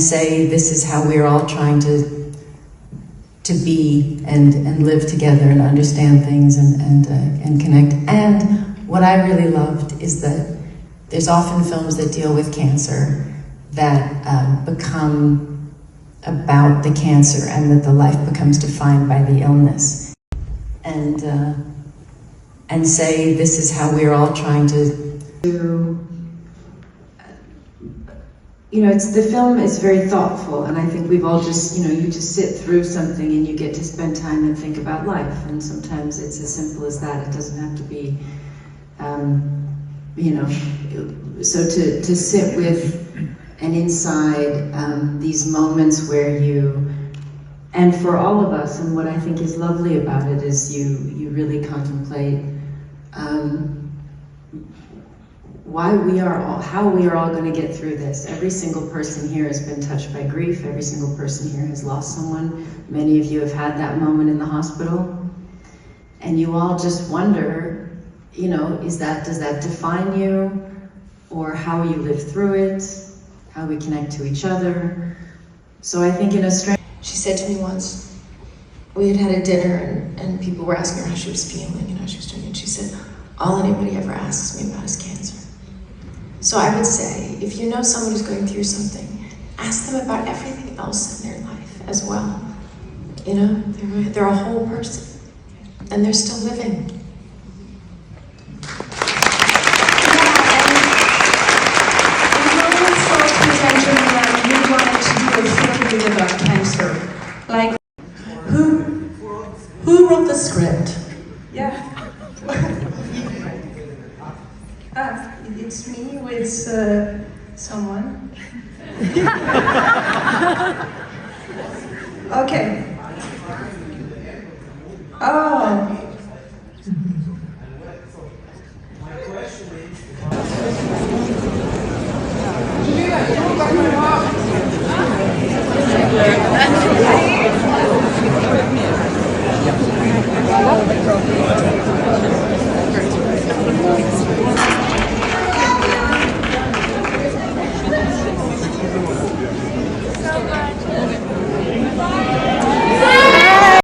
say this is how we're all trying to be and live together and understand things and connect. And what I really loved is that there's often films that deal with cancer that become about the cancer, and that the life becomes defined by the illness. And say this is how we're all trying to. You know, the film is very thoughtful, and I think we've all just, you know, you just sit through something and you get to spend time and think about life, and sometimes it's as simple as that. It doesn't have to be, you know, so to sit with and inside these moments where you, and for all of us, and what I think is lovely about it is you really contemplate how we are all going to get through this. Every single person here has been touched by grief. Every single person here has lost someone. Many of you have had that moment in the hospital. And you all just wonder, you know, does that define you? Or how you live through it? How we connect to each other? So I think in a strange... She said to me once, we had a dinner and people were asking her how she was feeling and how she was doing, and she said, all anybody ever asks me about is cancer. So I would say, if you know someone who's going through something, ask them about everything else in their life as well. You know, they're a whole person, and they're still living. Angelina, you wanted to do a film about cancer. Like, who wrote the script? Yeah. It's me with someone. Okay. Oh. So much.